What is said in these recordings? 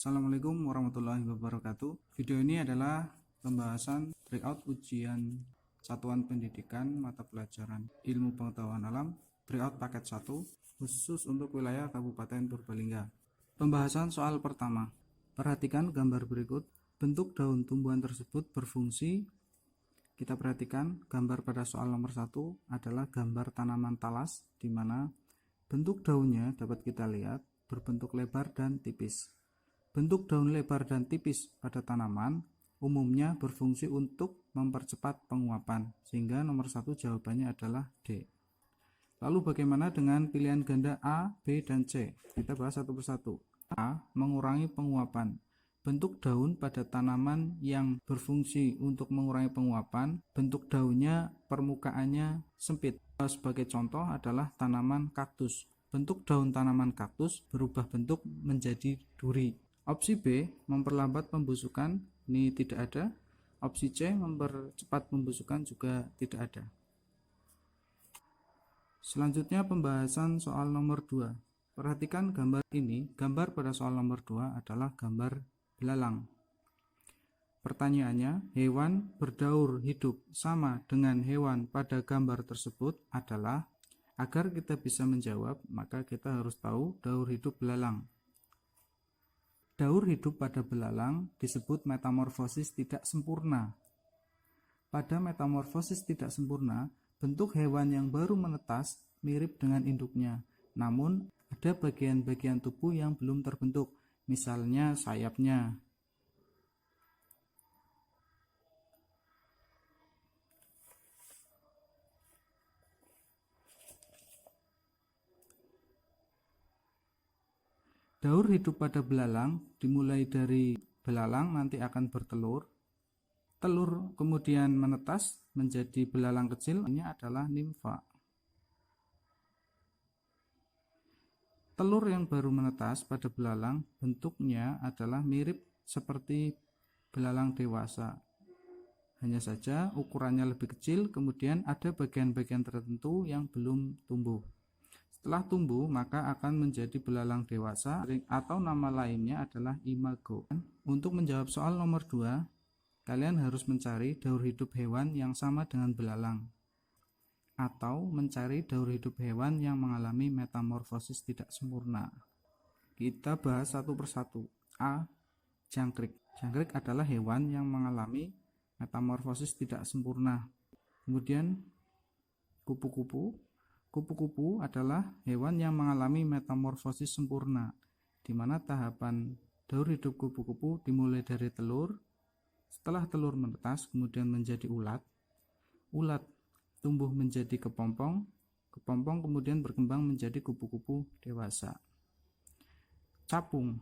Assalamualaikum warahmatullahi wabarakatuh. Video ini adalah pembahasan breakout ujian satuan pendidikan mata pelajaran ilmu pengetahuan alam breakout paket 1 khusus untuk wilayah Kabupaten Purbalingga. Pembahasan soal pertama. Perhatikan gambar berikut. Bentuk daun tumbuhan tersebut berfungsi. Kita perhatikan gambar pada soal nomor 1 adalah gambar tanaman talas, di mana bentuk daunnya dapat kita lihat berbentuk lebar dan tipis. Bentuk daun lebar dan tipis pada tanaman umumnya berfungsi untuk mempercepat penguapan, sehingga nomor 1 jawabannya adalah D. Lalu bagaimana dengan pilihan ganda A, B, dan C? Kita bahas satu persatu. A. Mengurangi penguapan. Bentuk daun pada tanaman yang berfungsi untuk mengurangi penguapan, bentuk daunnya permukaannya sempit. Sebagai contoh adalah tanaman kaktus. Bentuk daun tanaman kaktus berubah bentuk menjadi duri. Opsi B, memperlambat pembusukan, ini tidak ada. Opsi C, mempercepat pembusukan, juga tidak ada. Selanjutnya pembahasan soal nomor 2. Perhatikan gambar ini. Gambar pada soal nomor 2 adalah gambar belalang. Pertanyaannya, hewan berdaur hidup sama dengan hewan pada gambar tersebut adalah. Agar kita bisa menjawab, maka kita harus tahu daur hidup belalang. Daur hidup pada belalang disebut metamorfosis tidak sempurna. Pada metamorfosis tidak sempurna, bentuk hewan yang baru menetas mirip dengan induknya, namun ada bagian-bagian tubuh yang belum terbentuk, misalnya sayapnya. Daur hidup pada belalang dimulai dari belalang nanti akan bertelur. Telur kemudian menetas menjadi belalang kecil, ini adalah nimfa. Telur yang baru menetas pada belalang bentuknya adalah mirip seperti belalang dewasa. Hanya saja ukurannya lebih kecil, kemudian ada bagian-bagian tertentu yang belum tumbuh. Setelah tumbuh, maka akan menjadi belalang dewasa atau nama lainnya adalah imago. Untuk menjawab soal nomor 2, kalian harus mencari daur hidup hewan yang sama dengan belalang atau mencari daur hidup hewan yang mengalami metamorfosis tidak sempurna. Kita bahas satu persatu. A. Jangkrik. Jangkrik adalah hewan yang mengalami metamorfosis tidak sempurna. Kemudian kupu-kupu. Kupu-kupu adalah hewan yang mengalami metamorfosis sempurna, di mana tahapan daur hidup kupu-kupu dimulai dari telur. Setelah telur menetas, kemudian menjadi ulat. Ulat tumbuh menjadi kepompong. Kepompong kemudian berkembang menjadi kupu-kupu dewasa. Capung.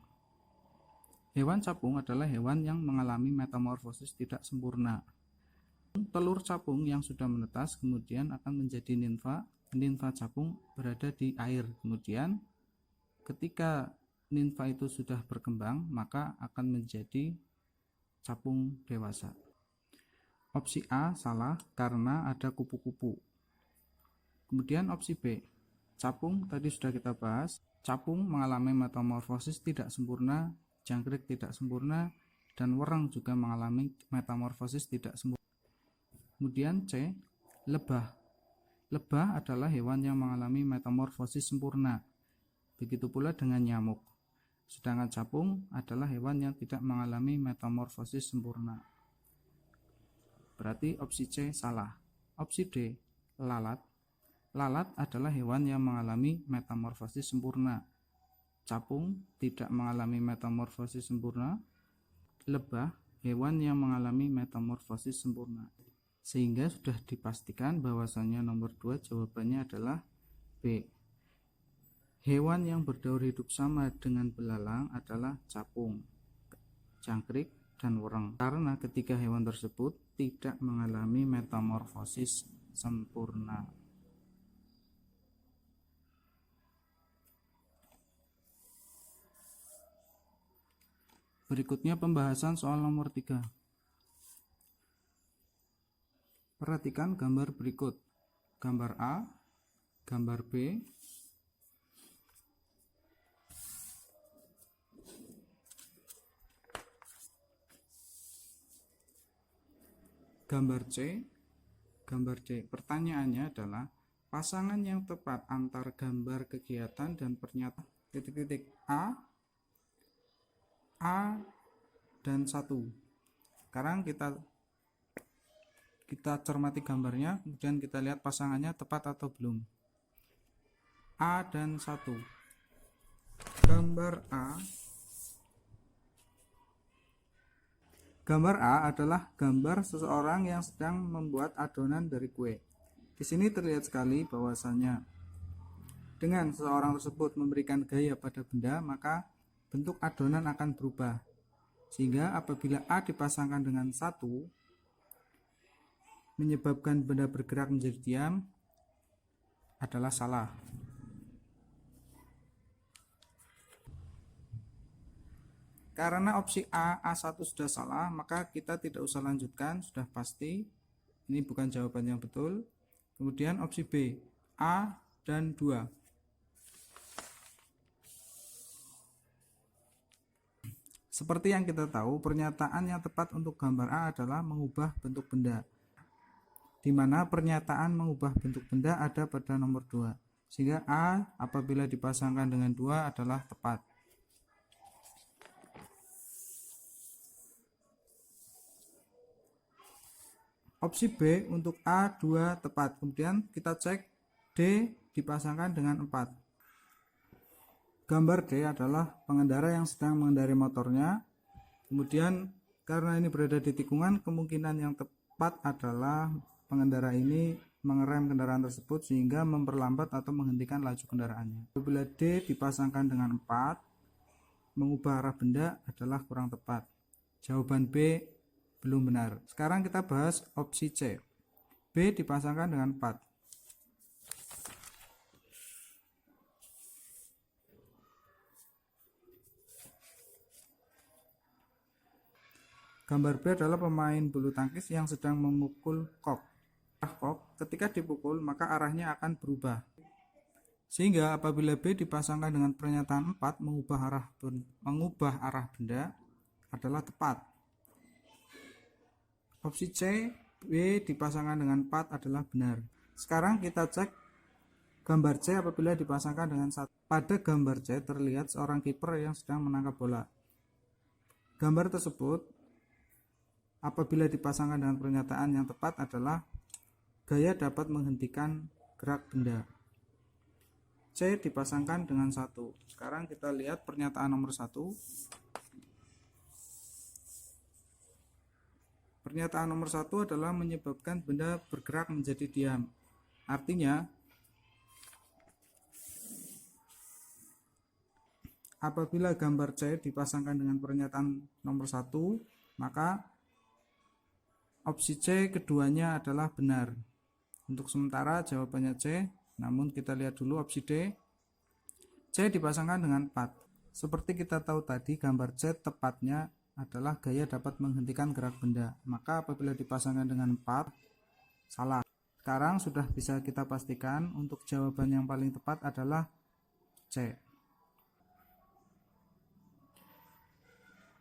Hewan capung adalah hewan yang mengalami metamorfosis tidak sempurna. Telur capung yang sudah menetas kemudian akan menjadi nimfa. Nimfa capung berada di air. Kemudian ketika nimfa itu sudah berkembang, maka akan menjadi capung dewasa. Opsi A salah karena ada kupu-kupu. Kemudian opsi B, capung tadi sudah kita bahas. Capung mengalami metamorfosis tidak sempurna, jangkrik tidak sempurna, dan wereng juga mengalami metamorfosis tidak sempurna. Kemudian C, lebah. Lebah adalah hewan yang mengalami metamorfosis sempurna. Begitu pula dengan nyamuk. Sedangkan capung adalah hewan yang tidak mengalami metamorfosis sempurna. Berarti opsi C salah. Opsi D, lalat. Lalat adalah hewan yang mengalami metamorfosis sempurna. Capung tidak mengalami metamorfosis sempurna. Lebah, hewan yang mengalami metamorfosis sempurna. Sehingga sudah dipastikan bahwasannya nomor 2 jawabannya adalah B. Hewan yang berdaur hidup sama dengan belalang adalah capung, jangkrik, dan wereng. Karena ketiga hewan tersebut tidak mengalami metamorfosis sempurna. Berikutnya pembahasan soal nomor 3. Perhatikan gambar berikut. Gambar A, gambar B, Gambar C. Gambar D. Pertanyaannya adalah pasangan yang tepat antar gambar kegiatan dan pernyataan titik-titik A dan 1. Sekarang kita cermati gambarnya, kemudian kita lihat pasangannya tepat atau belum. A dan 1. Gambar A adalah gambar seseorang yang sedang membuat adonan dari kue. Di sini terlihat sekali bahwasanya dengan seseorang tersebut memberikan gaya pada benda, maka bentuk adonan akan berubah. Sehingga apabila A dipasangkan dengan 1, menyebabkan benda bergerak menjadi diam, adalah salah. Karena opsi A1 sudah salah, maka kita tidak usah lanjutkan, sudah pasti ini bukan jawaban yang betul. Kemudian opsi B, A dan 2. Seperti yang kita tahu, pernyataan yang tepat untuk gambar A adalah mengubah bentuk benda, di mana pernyataan mengubah bentuk benda ada pada nomor 2, sehingga A apabila dipasangkan dengan 2 adalah tepat. Opsi B untuk A2 tepat. Kemudian kita cek D dipasangkan dengan 4. Gambar D adalah pengendara yang sedang mengendarai motornya. Kemudian karena ini berada di tikungan, kemungkinan yang tepat adalah pengendara ini mengerem kendaraan tersebut sehingga memperlambat atau menghentikan laju kendaraannya. Apabila D dipasangkan dengan 4, mengubah arah benda adalah kurang tepat. Jawaban B belum benar. Sekarang kita bahas opsi C. B dipasangkan dengan 4. Gambar B adalah pemain bulu tangkis yang sedang memukul kok. Ketika dipukul maka arahnya akan berubah. Sehingga apabila B dipasangkan dengan pernyataan 4, mengubah arah benda adalah tepat. Opsi C, B dipasangkan dengan 4 adalah benar. Sekarang kita cek gambar C apabila dipasangkan dengan 1. Pada gambar C terlihat seorang kiper yang sedang menangkap bola. Gambar tersebut apabila dipasangkan dengan pernyataan yang tepat adalah gaya dapat menghentikan gerak benda. C dipasangkan dengan 1. Sekarang kita lihat pernyataan nomor 1. Pernyataan nomor 1 adalah menyebabkan benda bergerak menjadi diam. Artinya, apabila gambar C dipasangkan dengan pernyataan nomor 1, maka opsi C keduanya adalah benar. Untuk sementara jawabannya C, namun kita lihat dulu opsi D. C dipasangkan dengan 4. Seperti kita tahu tadi, gambar C tepatnya adalah gaya dapat menghentikan gerak benda. Maka apabila dipasangkan dengan 4, salah. Sekarang sudah bisa kita pastikan untuk jawaban yang paling tepat adalah C.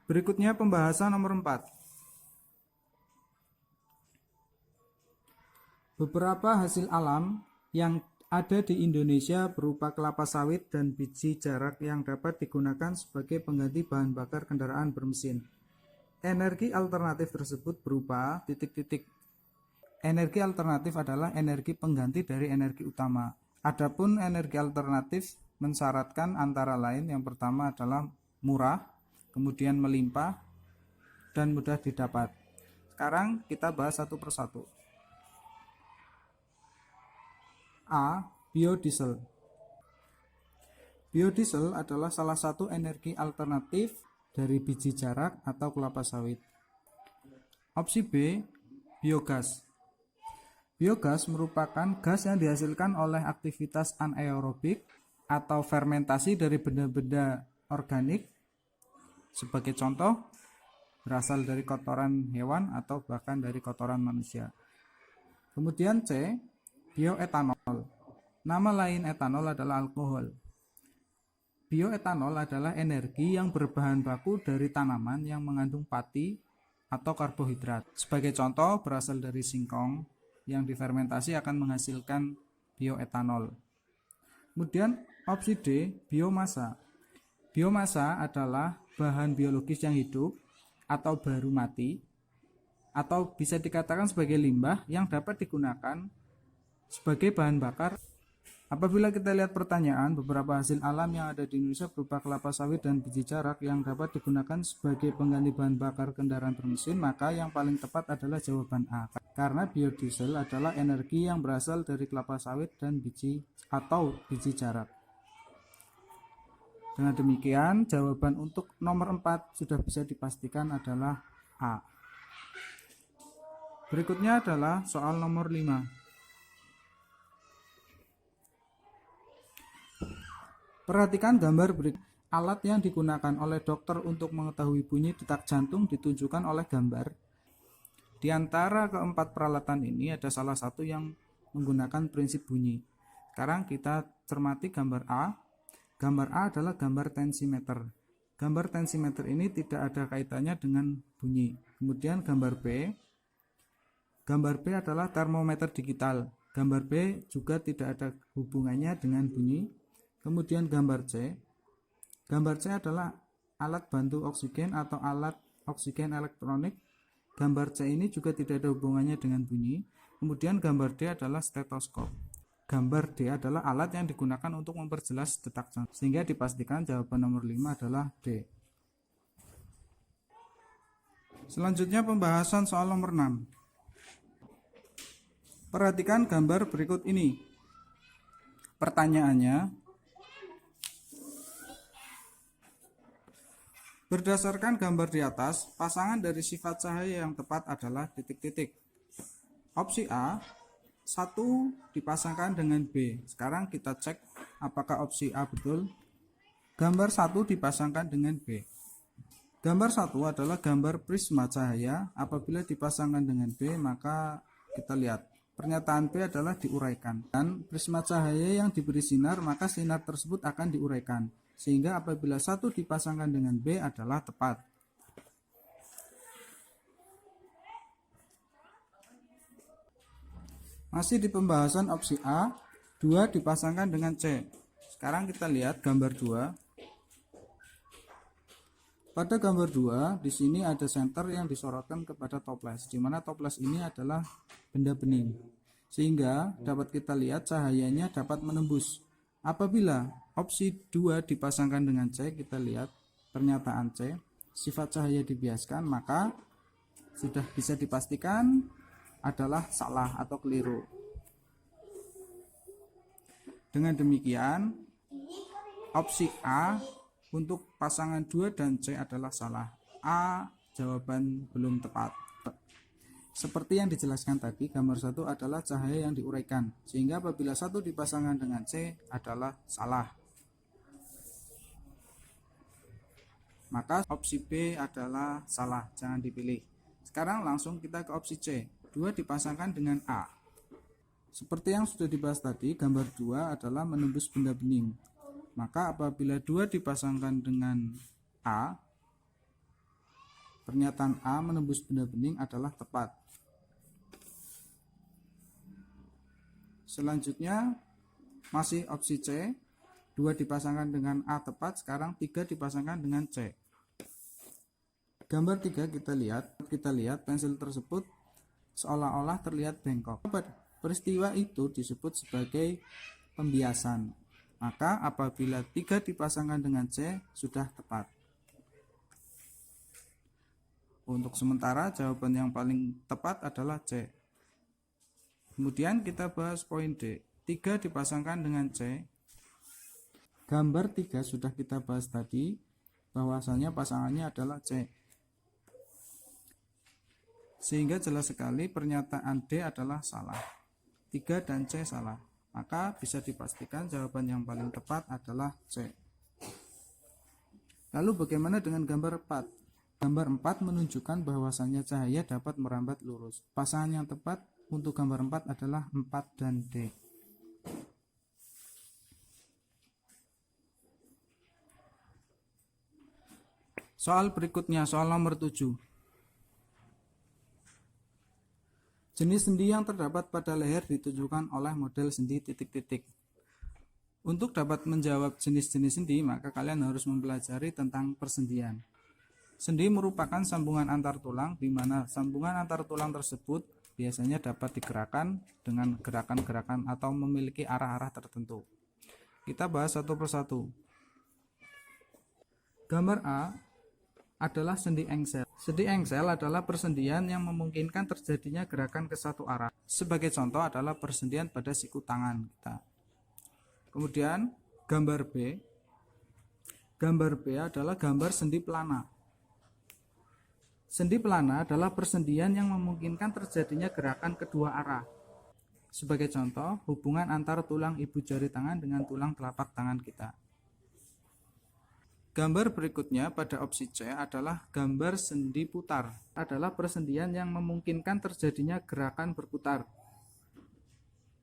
Berikutnya pembahasan nomor 4. Beberapa hasil alam yang ada di Indonesia berupa kelapa sawit dan biji jarak yang dapat digunakan sebagai pengganti bahan bakar kendaraan bermesin. Energi alternatif tersebut berupa titik-titik. Energi alternatif adalah energi pengganti dari energi utama. Adapun energi alternatif mensyaratkan antara lain yang pertama adalah murah, kemudian melimpah, dan mudah didapat. Sekarang kita bahas satu persatu. A. Biodiesel. Biodiesel adalah salah satu energi alternatif dari biji jarak atau kelapa sawit. Opsi B. Biogas. Biogas merupakan gas yang dihasilkan oleh aktivitas anaerobik atau fermentasi dari benda-benda organik. Sebagai contoh, berasal dari kotoran hewan atau bahkan dari kotoran manusia. Kemudian C. Bioetanol. Nama lain etanol adalah alkohol. Bioetanol adalah energi yang berbahan baku dari tanaman yang mengandung pati atau karbohidrat. Sebagai contoh, berasal dari singkong yang difermentasi akan menghasilkan bioetanol. Kemudian opsi D, biomasa. Biomasa adalah bahan biologis yang hidup atau baru mati, atau bisa dikatakan sebagai limbah yang dapat digunakan sebagai bahan bakar. Apabila kita lihat pertanyaan, beberapa hasil alam yang ada di Indonesia berupa kelapa sawit dan biji jarak yang dapat digunakan sebagai pengganti bahan bakar kendaraan bermesin, maka yang paling tepat adalah jawaban A. Karena biodiesel adalah energi yang berasal dari kelapa sawit dan biji jarak. Dengan demikian, jawaban untuk nomor 4 sudah bisa dipastikan adalah A. Berikutnya adalah soal nomor 5. Perhatikan gambar berikut. Alat yang digunakan oleh dokter untuk mengetahui bunyi detak jantung ditunjukkan oleh gambar. Di antara keempat peralatan ini ada salah satu yang menggunakan prinsip bunyi. Sekarang kita cermati gambar A. Gambar A adalah gambar tensimeter. Gambar tensimeter ini tidak ada kaitannya dengan bunyi. Kemudian gambar B. Gambar B adalah termometer digital. Gambar B juga tidak ada hubungannya dengan bunyi. Kemudian gambar C. Gambar C adalah alat bantu oksigen atau alat oksigen elektronik. Gambar C ini juga tidak ada hubungannya dengan bunyi. Kemudian gambar D adalah stetoskop. Gambar D adalah alat yang digunakan untuk memperjelas detak jantung. Sehingga dipastikan jawaban nomor 5 adalah D. Selanjutnya pembahasan soal nomor 6. Perhatikan gambar berikut ini. Pertanyaannya, berdasarkan gambar di atas, pasangan dari sifat cahaya yang tepat adalah titik-titik. Opsi A, 1 dipasangkan dengan B. Sekarang kita cek apakah opsi A betul. Gambar 1 dipasangkan dengan B. Gambar 1 adalah gambar prisma cahaya. Apabila dipasangkan dengan B, maka kita lihat pernyataan B adalah diuraikan. Dan prisma cahaya yang diberi sinar, maka sinar tersebut akan diuraikan. Sehingga apabila 1 dipasangkan dengan B adalah tepat. Masih di pembahasan opsi A, 2 dipasangkan dengan C. Sekarang kita lihat gambar 2. Pada gambar 2, di sini ada senter yang disorotkan kepada toples, di mana toples ini adalah benda bening. Sehingga dapat kita lihat cahayanya dapat menembus. Apabila opsi 2 dipasangkan dengan C, kita lihat pernyataan C, sifat cahaya dibiaskan, maka sudah bisa dipastikan adalah salah atau keliru. Dengan demikian, opsi A untuk pasangan 2 dan C adalah salah. A jawaban belum tepat. Seperti yang dijelaskan tadi, gambar 1 adalah cahaya yang diuraikan, sehingga apabila 1 dipasangkan dengan C adalah salah. Maka opsi B adalah salah, jangan dipilih. Sekarang langsung kita ke opsi C, 2 dipasangkan dengan A. Seperti yang sudah dibahas tadi, gambar 2 adalah menembus benda bening. Maka apabila 2 dipasangkan dengan A, pernyataan A menembus benda bening adalah tepat. Selanjutnya masih opsi C, 2 dipasangkan dengan A tepat, sekarang 3 dipasangkan dengan C. Gambar 3 kita lihat pensil tersebut seolah-olah terlihat bengkok. Peristiwa itu disebut sebagai pembiasan. Maka apabila 3 dipasangkan dengan C sudah tepat. Untuk sementara jawaban yang paling tepat adalah C. Kemudian kita bahas poin D. 3 dipasangkan dengan C. Gambar 3 sudah kita bahas tadi, bahwasanya pasangannya adalah C. Sehingga jelas sekali pernyataan D adalah salah. 3 dan C salah. Maka bisa dipastikan jawaban yang paling tepat adalah C. Lalu bagaimana dengan gambar 4? Gambar 4 menunjukkan bahwasanya cahaya dapat merambat lurus. Pasangan yang tepat untuk gambar 4 adalah 4 dan D. Soal berikutnya, soal nomor 7. Jenis sendi yang terdapat pada leher ditunjukkan oleh model sendi titik-titik. Untuk dapat menjawab jenis-jenis sendi, maka kalian harus mempelajari tentang persendian. Sendi merupakan sambungan antar tulang, di mana sambungan antar tulang tersebut biasanya dapat digerakkan dengan gerakan-gerakan atau memiliki arah-arah tertentu. Kita bahas satu persatu. Gambar A adalah sendi engsel. Sendi engsel adalah persendian yang memungkinkan terjadinya gerakan ke satu arah. Sebagai contoh adalah persendian pada siku tangan kita. Kemudian gambar B. Gambar B adalah gambar sendi pelana. Sendi pelana adalah persendian yang memungkinkan terjadinya gerakan kedua arah. Sebagai contoh, hubungan antara tulang ibu jari tangan dengan tulang telapak tangan kita. Gambar berikutnya pada opsi C adalah gambar sendi putar. Adalah persendian yang memungkinkan terjadinya gerakan berputar.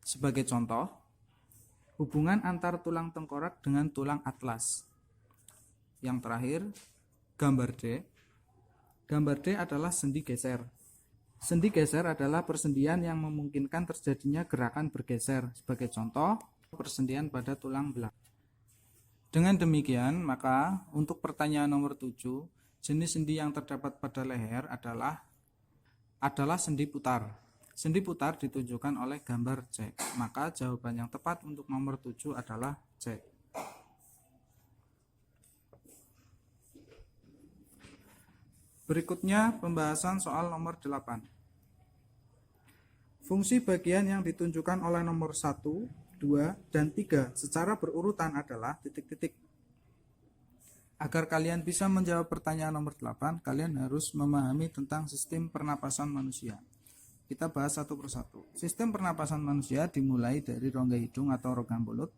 Sebagai contoh, hubungan antar tulang tengkorak dengan tulang atlas. Yang terakhir, gambar D. Gambar D adalah sendi geser. Sendi geser adalah persendian yang memungkinkan terjadinya gerakan bergeser. Sebagai contoh, persendian pada tulang belakang. Dengan demikian, maka untuk pertanyaan nomor 7, jenis sendi yang terdapat pada leher adalah sendi putar. Sendi putar ditunjukkan oleh gambar C. Maka jawaban yang tepat untuk nomor 7 adalah C. Berikutnya pembahasan soal nomor 8. Fungsi bagian yang ditunjukkan oleh nomor 1, 2, dan 3 secara berurutan adalah titik-titik. Agar kalian bisa menjawab pertanyaan nomor 8, kalian harus memahami tentang sistem pernapasan manusia. Kita bahas satu persatu. Sistem pernapasan manusia dimulai dari rongga hidung atau rongga mulut.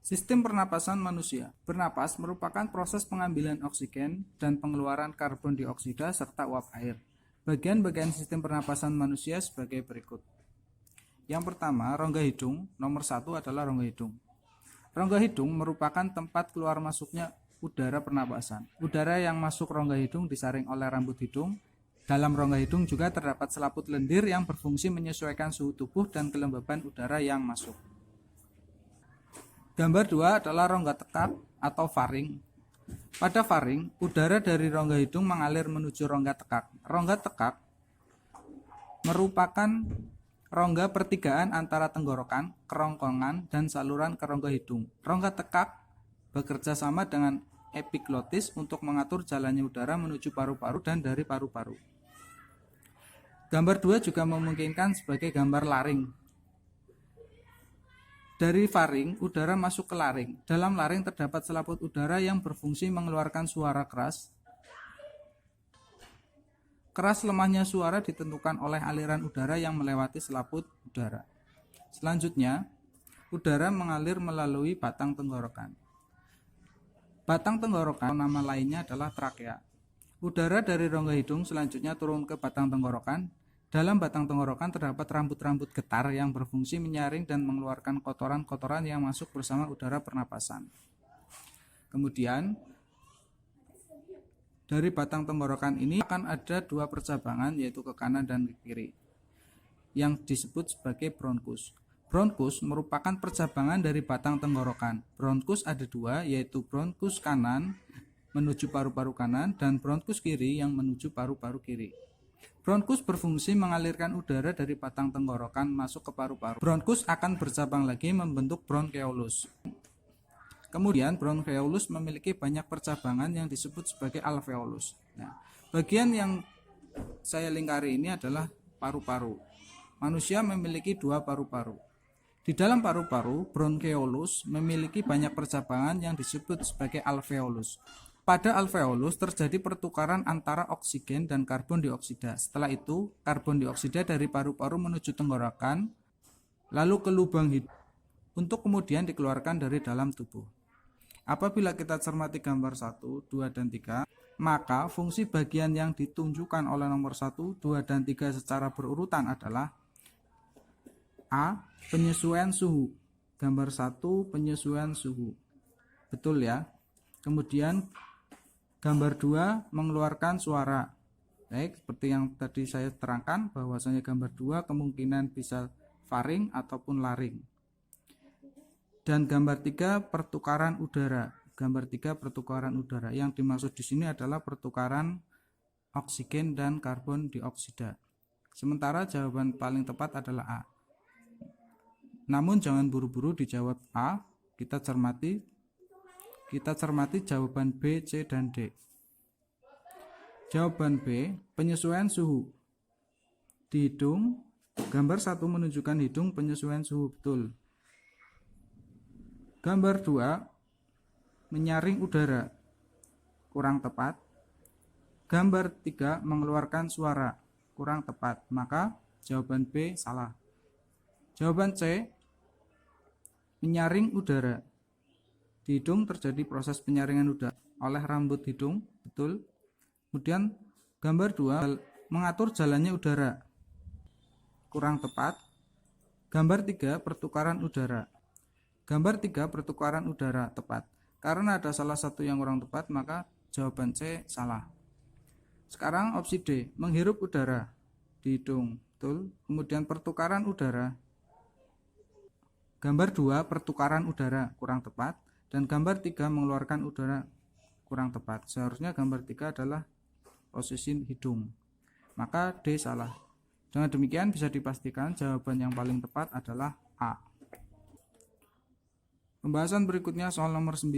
Sistem pernapasan manusia. Bernapas merupakan proses pengambilan oksigen dan pengeluaran karbon dioksida serta uap air. Bagian-bagian sistem pernapasan manusia sebagai berikut. Yang pertama, rongga hidung. Nomor 1 adalah rongga hidung. Rongga hidung merupakan tempat keluar masuknya udara pernapasan. Udara yang masuk rongga hidung disaring oleh rambut hidung. Dalam rongga hidung juga terdapat selaput lendir yang berfungsi menyesuaikan suhu tubuh dan kelembaban udara yang masuk. Gambar 2 adalah rongga tekak atau faring. Pada faring, udara dari rongga hidung mengalir menuju rongga tekak. Rongga tekak merupakan rongga pertigaan antara tenggorokan, kerongkongan, dan saluran ke rongga hidung. Rongga tekak bekerja sama dengan epiglotis untuk mengatur jalannya udara menuju paru-paru dan dari paru-paru. Gambar 2 juga memungkinkan sebagai gambar laring. Dari faring, udara masuk ke laring. Dalam laring terdapat selaput udara yang berfungsi mengeluarkan suara keras. Keras lemahnya suara ditentukan oleh aliran udara yang melewati selaput udara. Selanjutnya, udara mengalir melalui batang tenggorokan. Batang tenggorokan, nama lainnya adalah trakea. Udara dari rongga hidung selanjutnya turun ke batang tenggorokan. Dalam batang tenggorokan terdapat rambut-rambut getar yang berfungsi menyaring dan mengeluarkan kotoran-kotoran yang masuk bersama udara pernapasan. Kemudian, dari batang tenggorokan ini akan ada dua percabangan, yaitu ke kanan dan ke kiri, yang disebut sebagai bronkus. Bronkus merupakan percabangan dari batang tenggorokan. Bronkus ada dua, yaitu bronkus kanan menuju paru-paru kanan dan bronkus kiri yang menuju paru-paru kiri. Bronkus berfungsi mengalirkan udara dari batang tenggorokan masuk ke paru-paru. Bronkus akan bercabang lagi membentuk bronkeolus. Kemudian bronkeolus memiliki banyak percabangan yang disebut sebagai alveolus. Nah, bagian yang saya lingkari ini adalah paru-paru. Manusia memiliki dua paru-paru. Di dalam paru-paru, bronkeolus memiliki banyak percabangan yang disebut sebagai alveolus. Pada alveolus terjadi pertukaran antara oksigen dan karbon dioksida. Setelah itu, karbon dioksida dari paru-paru menuju tenggorokan, lalu ke lubang hidung, untuk kemudian dikeluarkan dari dalam tubuh. Apabila kita cermati gambar 1, 2, dan 3, maka fungsi bagian yang ditunjukkan oleh nomor 1, 2, dan 3 secara berurutan adalah A. Penyesuaian suhu. Gambar 1, penyesuaian suhu. Betul ya? Kemudian Gambar 2 mengeluarkan suara. Baik, seperti yang tadi saya terangkan bahwasanya gambar 2 kemungkinan bisa faring ataupun laring. Dan gambar 3 pertukaran udara. Gambar 3 pertukaran udara. Yang dimaksud di sini adalah pertukaran oksigen dan karbon dioksida. Sementara jawaban paling tepat adalah A. Namun jangan buru-buru dijawab A, kita cermati jawaban B, C, dan D. Jawaban B, penyesuaian suhu. Di hidung, gambar 1 menunjukkan hidung penyesuaian suhu, betul. Gambar 2 menyaring udara, kurang tepat. Gambar 3 mengeluarkan suara, kurang tepat. Maka jawaban B salah. Jawaban C, menyaring udara. Di hidung terjadi proses penyaringan udara oleh rambut hidung, betul. Kemudian gambar 2 mengatur jalannya udara, kurang tepat. Gambar 3 pertukaran udara. Gambar 3 pertukaran udara tepat. Karena ada salah satu yang kurang tepat, maka jawaban C salah. Sekarang opsi D, menghirup udara di hidung, betul. Kemudian pertukaran udara. Gambar 2 pertukaran udara, kurang tepat. Dan gambar 3 mengeluarkan udara, kurang tepat. Seharusnya gambar 3 adalah posisi hidung. Maka D salah. Dengan demikian bisa dipastikan jawaban yang paling tepat adalah A. Pembahasan berikutnya soal nomor 9.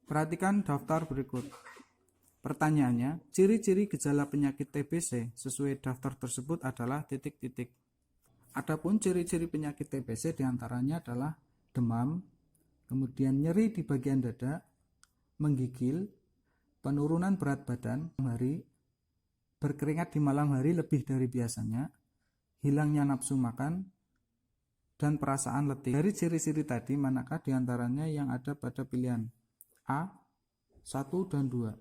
Perhatikan daftar berikut. Pertanyaannya, ciri-ciri gejala penyakit TBC sesuai daftar tersebut adalah titik-titik. Adapun ciri-ciri penyakit TBC diantaranya adalah demam, kemudian nyeri di bagian dada, menggigil, penurunan berat badan hari, berkeringat di malam hari lebih dari biasanya, hilangnya nafsu makan, dan perasaan letih. Dari ciri-ciri tadi, manakah diantaranya yang ada pada pilihan A, 1 dan 2?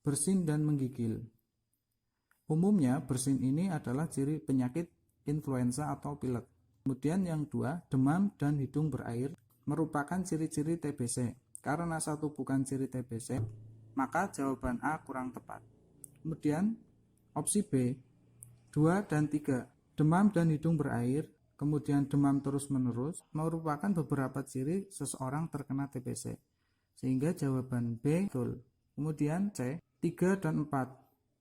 Bersin dan menggigil. Umumnya bersin ini adalah ciri penyakit influenza atau pilek. Kemudian yang 2, demam dan hidung berair merupakan ciri-ciri TBC. Karena 1 bukan ciri TBC, maka jawaban A kurang tepat. Kemudian opsi B, 2 dan 3, demam dan hidung berair, kemudian demam terus-menerus merupakan beberapa ciri seseorang terkena TBC. Sehingga jawaban B betul. Kemudian C, 3 dan 4.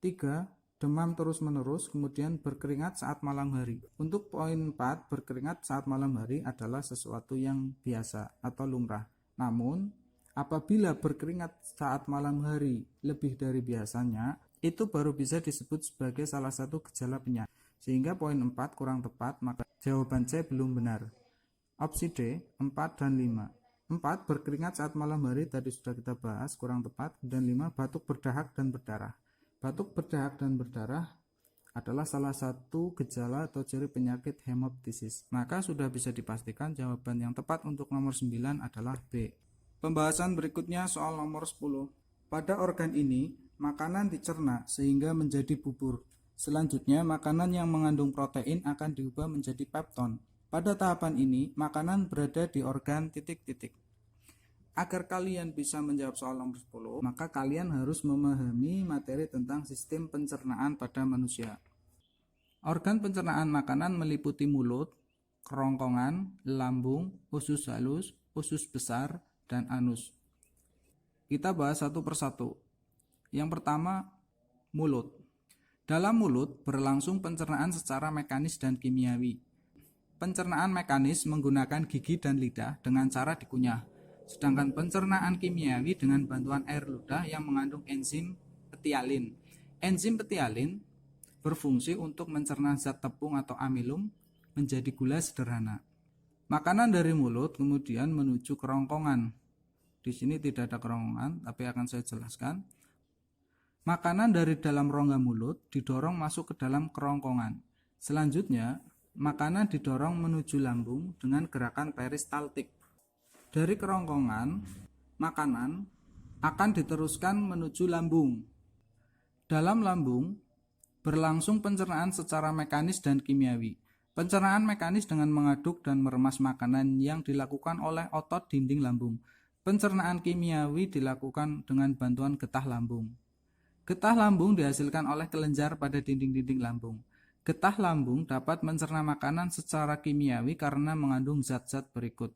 3, demam terus-menerus, kemudian berkeringat saat malam hari. Untuk poin 4, berkeringat saat malam hari adalah sesuatu yang biasa atau lumrah. Namun, apabila berkeringat saat malam hari lebih dari biasanya, itu baru bisa disebut sebagai salah satu gejala penyakit. Sehingga poin 4 kurang tepat, maka jawaban C belum benar. Opsi D, 4 dan 5. 4, berkeringat saat malam hari, tadi sudah kita bahas, kurang tepat. Dan 5, batuk berdahak dan berdarah. Batuk berdahak dan berdarah adalah salah satu gejala atau ciri penyakit hemoptisis. Maka sudah bisa dipastikan jawaban yang tepat untuk nomor 9 adalah B. Pembahasan berikutnya soal nomor 10. Pada organ ini, makanan dicerna sehingga menjadi bubur. Selanjutnya, makanan yang mengandung protein akan diubah menjadi pepton. Pada tahapan ini, makanan berada di organ titik-titik. Agar kalian bisa menjawab soal nomor 10, maka kalian harus memahami materi tentang sistem pencernaan pada manusia. Organ pencernaan makanan meliputi mulut, kerongkongan, lambung, usus halus, usus besar, dan anus. Kita bahas satu persatu. Yang pertama, mulut. Dalam mulut berlangsung pencernaan secara mekanis dan kimiawi. Pencernaan mekanis menggunakan gigi dan lidah dengan cara dikunyah. Sedangkan pencernaan kimiawi dengan bantuan air ludah yang mengandung enzim petialin. Enzim petialin berfungsi untuk mencerna zat tepung atau amilum menjadi gula sederhana. Makanan dari mulut kemudian menuju kerongkongan. Di sini tidak ada kerongkongan, tapi akan saya jelaskan. Makanan dari dalam rongga mulut didorong masuk ke dalam kerongkongan. Selanjutnya, makanan didorong menuju lambung dengan gerakan peristaltik. Dari kerongkongan, makanan akan diteruskan menuju lambung. Dalam lambung, berlangsung pencernaan secara mekanis dan kimiawi. Pencernaan mekanis dengan mengaduk dan meremas makanan yang dilakukan oleh otot dinding lambung. Pencernaan kimiawi dilakukan dengan bantuan getah lambung. Getah lambung dihasilkan oleh kelenjar pada dinding-dinding lambung. Getah lambung dapat mencerna makanan secara kimiawi karena mengandung zat-zat berikut.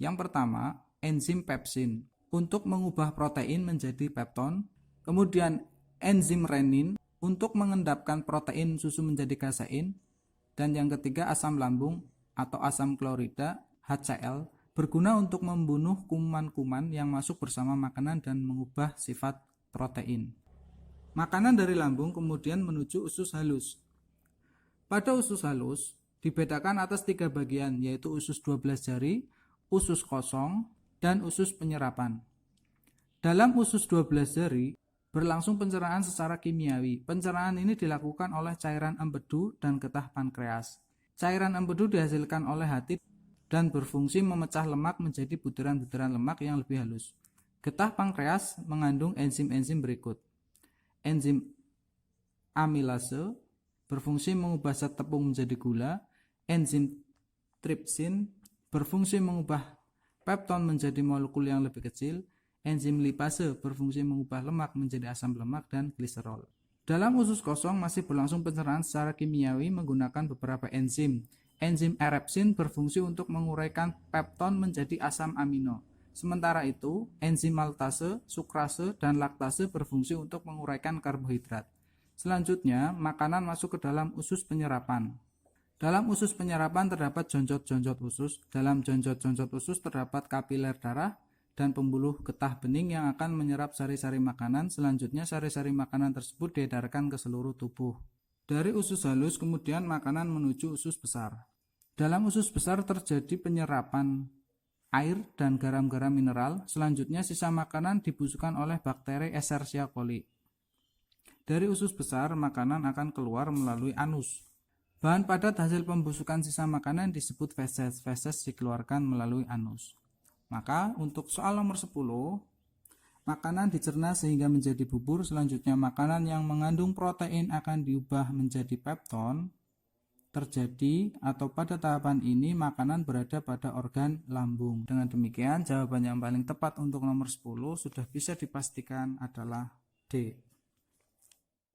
Yang pertama, enzim pepsin untuk mengubah protein menjadi pepton, kemudian enzim renin untuk mengendapkan protein susu menjadi kasein, dan yang ketiga asam lambung atau asam klorida HCl berguna untuk membunuh kuman-kuman yang masuk bersama makanan dan mengubah sifat protein. Makanan dari lambung kemudian menuju usus halus. Pada usus halus dibedakan atas 3 bagian, yaitu usus 12 jari, usus kosong, dan usus penyerapan. Dalam usus 12 jari berlangsung pencernaan secara kimiawi. Pencernaan ini dilakukan oleh cairan empedu dan getah pankreas. Cairan empedu dihasilkan oleh hati dan berfungsi memecah lemak menjadi butiran-butiran lemak yang lebih halus. Getah pankreas mengandung enzim-enzim berikut. Enzim amilase berfungsi mengubah zat tepung menjadi gula. Enzim tripsin berfungsi mengubah pepton menjadi molekul yang lebih kecil. Enzim lipase berfungsi mengubah lemak menjadi asam lemak dan gliserol. Dalam usus kosong masih berlangsung pencernaan secara kimiawi menggunakan beberapa enzim. Enzim erepsin berfungsi untuk menguraikan pepton menjadi asam amino. Sementara itu, enzim maltase, sukrase, dan laktase berfungsi untuk menguraikan karbohidrat. Selanjutnya, makanan masuk ke dalam usus penyerapan. Dalam usus penyerapan terdapat jonjot-jonjot usus. Dalam jonjot-jonjot usus terdapat kapiler darah dan pembuluh getah bening yang akan menyerap sari-sari makanan. Selanjutnya, sari-sari makanan tersebut diedarkan ke seluruh tubuh. Dari usus halus, kemudian makanan menuju usus besar. Dalam usus besar terjadi penyerapan air dan garam-garam mineral. Selanjutnya, sisa makanan dibusukkan oleh bakteri Escherichia coli. Dari usus besar, makanan akan keluar melalui anus. Bahan padat hasil pembusukan sisa makanan disebut feses. Feses dikeluarkan melalui anus. Maka untuk soal nomor 10, makanan dicerna sehingga menjadi bubur. Selanjutnya, makanan yang mengandung protein akan diubah menjadi pepton. Terjadi atau pada tahapan ini makanan berada pada organ lambung. Dengan demikian, jawaban yang paling tepat untuk nomor 10 sudah bisa dipastikan adalah D.